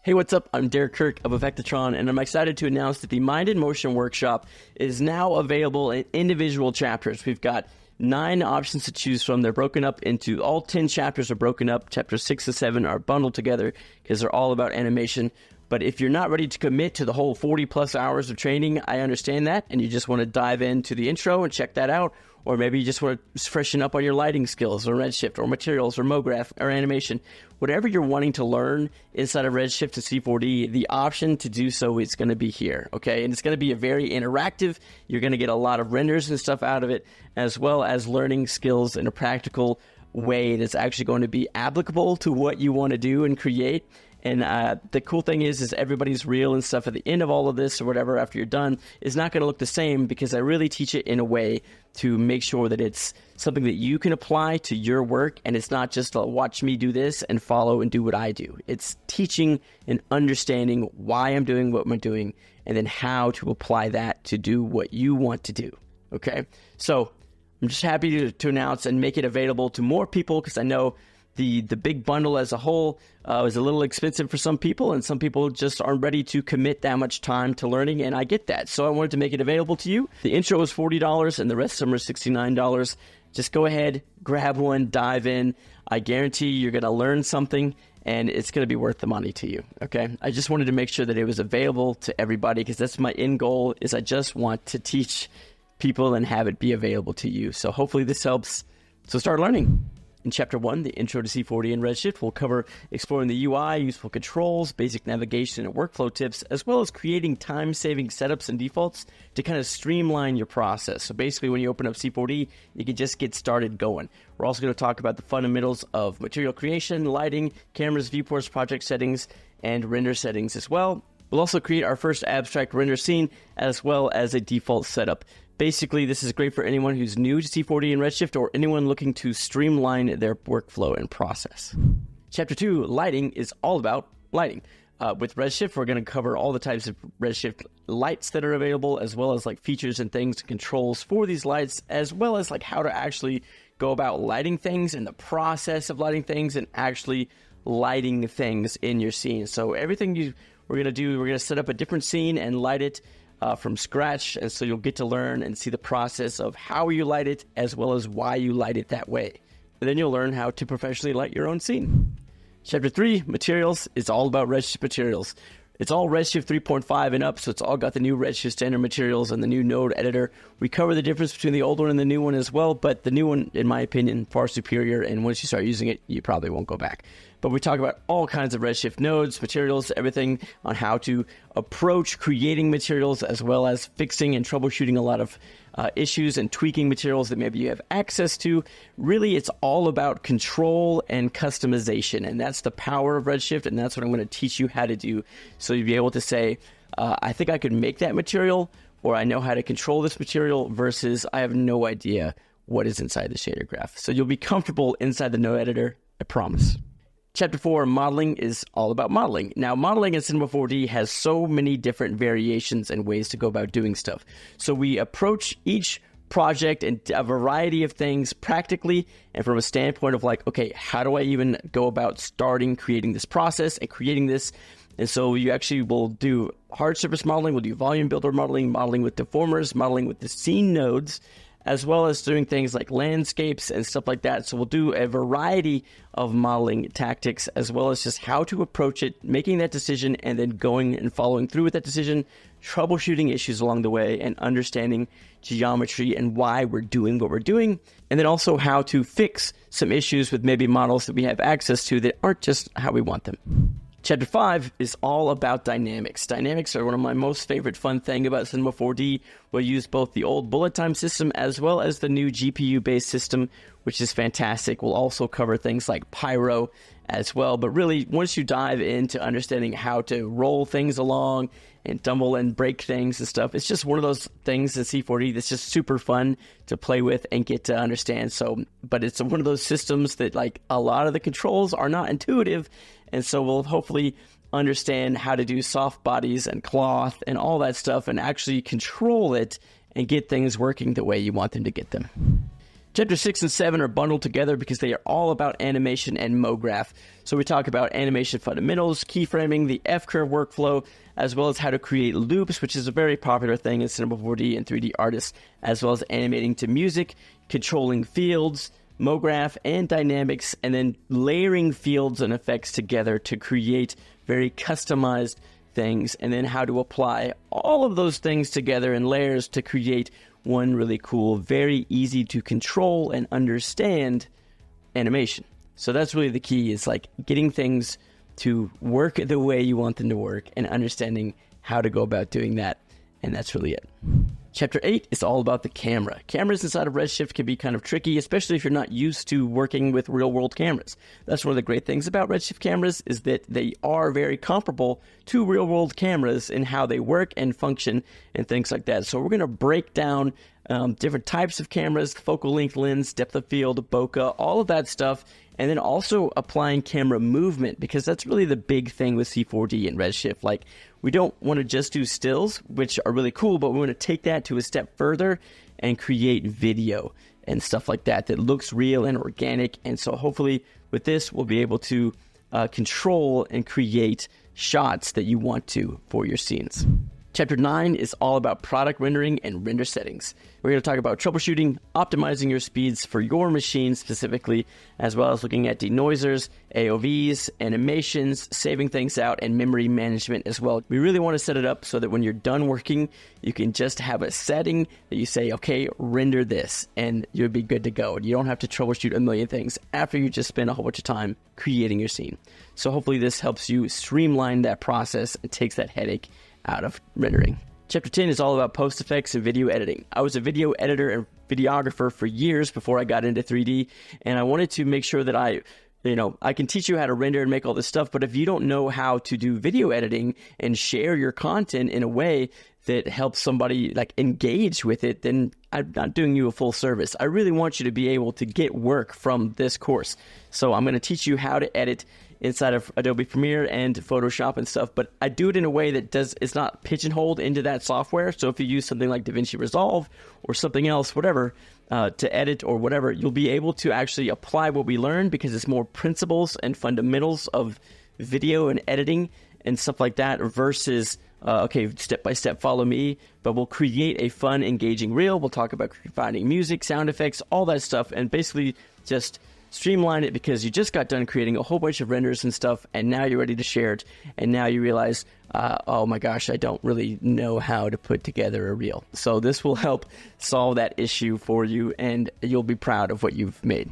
Hey, what's up? I'm Kirk of Effectatron, and I'm excited to announce that the Mind in Motion workshop is now available in individual chapters. We've got 9 options to choose from. They're broken up into, all 10 chapters are broken up. Chapters 6 to 7 are bundled together because they're all about animation. But if you're not ready to commit to the whole 40 plus hours of training, I understand that, and you just want to dive into the intro and check that out. Or maybe you just want to freshen up on your lighting skills or Redshift or materials or Mograph or animation. Whatever you're wanting to learn inside of Redshift to C4D, the option to do so is going to be here, okay? And it's going to be a very interactive. You're going to get a lot of renders and stuff out of it, as well as learning skills in a practical way that's actually going to be applicable to what you want to do and create. And the cool thing is everybody's reel and stuff at the end of all of this or whatever after you're done is not going to look the same, because I really teach it in a way to make sure that it's something that you can apply to your work, and it's not just watch me do this and follow and do what I do. It's teaching and understanding why I'm doing what I'm doing, and then how to apply that to do what you want to do, okay? So I'm just happy to announce and make it available to more people, because I know the big bundle as a whole is a little expensive for some people, and some people just aren't ready to commit that much time to learning, and I get that. So I wanted to make it available to you. The intro is $40, and the rest of them are $69. Just go ahead, grab one, dive in. I guarantee you're going to learn something, and it's going to be worth the money to you, okay? I just wanted to make sure that it was available to everybody, because that's my end goal, is I just want to teach people and have it be available to you. So hopefully this helps. So start learning. In Chapter 1, the Intro to C4D and Redshift, we'll cover exploring the UI, useful controls, basic navigation and workflow tips, as well as creating time-saving setups and defaults to kind of streamline your process. So basically, when you open up C4D, you can just get started going. We're also going to talk about the fundamentals of material creation, lighting, cameras, viewports, project settings, and render settings as well. We'll also create our first abstract render scene, as well as a default setup. Basically, this is great for anyone who's new to C4D and Redshift, or anyone looking to streamline their workflow and process. Chapter 2, lighting, is all about lighting. With Redshift, we're going to cover all the types of Redshift lights that are available, as well as like features and things and controls for these lights, as well as like how to actually go about lighting things and the process of lighting things and actually lighting things in your scene. So everything we're going to do, we're going to set up a different scene and light it from scratch, and so you'll get to learn and see the process of how you light it, as well as why you light it that way. And then you'll learn how to professionally light your own scene. Chapter 3, materials, is all about Redshift materials. It's all Redshift 3.5 and up, so it's all got the new Redshift standard materials and the new node editor. We cover the difference between the old one and the new one as well, but the new one, in my opinion, far superior, and once you start using it, you probably won't go back. But we talk about all kinds of Redshift nodes, materials, everything on how to approach creating materials, as well as fixing and troubleshooting a lot of issues and tweaking materials that maybe you have access to. Really, it's all about control and customization, and that's the power of Redshift, and that's what I'm going to teach you how to do. So you'll be able to say, I think I could make that material, or I know how to control this material, versus I have no idea what is inside the shader graph. So you'll be comfortable inside the node editor, I promise. Chapter 4, modeling, is all about modeling. Now, modeling in Cinema 4D has so many different variations and ways to go about doing stuff. So we approach each project and a variety of things practically, and from a standpoint of like, okay, how do I even go about starting creating this process and creating this? And so you actually will do hard surface modeling, we'll do volume builder modeling, modeling with deformers, modeling with the scene nodes, as well as doing things like landscapes and stuff like that. So we'll do a variety of modeling tactics, as well as just how to approach it, making that decision, and then going and following through with that decision, troubleshooting issues along the way, and understanding geometry and why we're doing what we're doing, and then also how to fix some issues with maybe models that we have access to that aren't just how we want them. Chapter 5 is all about dynamics. Dynamics are one of my most favorite fun thing about Cinema 4D. We'll use both the old bullet time system as well as the new GPU-based system, which is fantastic. We'll also cover things like Pyro as well. But really, once you dive into understanding how to roll things along and tumble and break things and stuff, it's just one of those things in C4D that's just super fun to play with and get to understand. So, but it's one of those systems that like a lot of the controls are not intuitive, and so we'll hopefully understand how to do soft bodies and cloth and all that stuff and actually control it and get things working the way you want them to get them. Chapter 6 and 7 are bundled together because they are all about animation and Mograph. So we talk about animation fundamentals, keyframing, the F-curve workflow, as well as how to create loops, which is a very popular thing in Cinema 4D and 3D artists, as well as animating to music, controlling fields, Mograph, and dynamics, and then layering fields and effects together to create very customized things, and then how to apply all of those things together in layers to create one really cool, very easy to control and understand animation. So that's really the key, is like getting things to work the way you want them to work and understanding how to go about doing that. And that's really it. Chapter 8 is all about the camera. Cameras inside of Redshift can be kind of tricky, especially if you're not used to working with real-world cameras. That's one of the great things about Redshift cameras, is that they are very comparable to real-world cameras in how they work and function and things like that. So we're going to break down different types of cameras, focal length lens, depth of field, bokeh, all of that stuff, and then also applying camera movement, because that's really the big thing with C4D and Redshift. Like, we don't want to just do stills, which are really cool, but we want to take that to a step further and create video and stuff like that that looks real and organic. And so hopefully with this, we'll be able to control and create shots that you want to for your scenes. Chapter 9 is all about product rendering and render settings. We're going to talk about troubleshooting, optimizing your speeds for your machine specifically, as well as looking at denoisers, AOVs, animations, saving things out, and memory management as well. We really want to set it up so that when you're done working, you can just have a setting that you say, okay, render this, and you'll be good to go. You don't have to troubleshoot a million things after you just spend a whole bunch of time creating your scene. So hopefully this helps you streamline that process and takes that headache out of rendering. Chapter 10 is all about post effects and video editing. I was a video editor and videographer for years before I got into 3D, and I wanted to make sure that I can teach you how to render and make all this stuff, but if you don't know how to do video editing and share your content in a way that helps somebody like engage with it, then I'm not doing you a full service. I really want you to be able to get work from this course. So I'm going to teach you how to edit inside of Adobe Premiere and Photoshop and stuff, but I do it in a way that it's not pigeonholed into that software. So if you use something like DaVinci Resolve or something else, whatever, to edit or whatever, you'll be able to actually apply what we learned, because it's more principles and fundamentals of video and editing and stuff like that versus, okay, step by step, follow me, but we'll create a fun, engaging reel. We'll talk about finding music, sound effects, all that stuff, and basically just streamline it, because you just got done creating a whole bunch of renders and stuff, and now you're ready to share it, and now you realize, oh my gosh, I don't really know how to put together a reel. So this will help solve that issue for you, and you'll be proud of what you've made.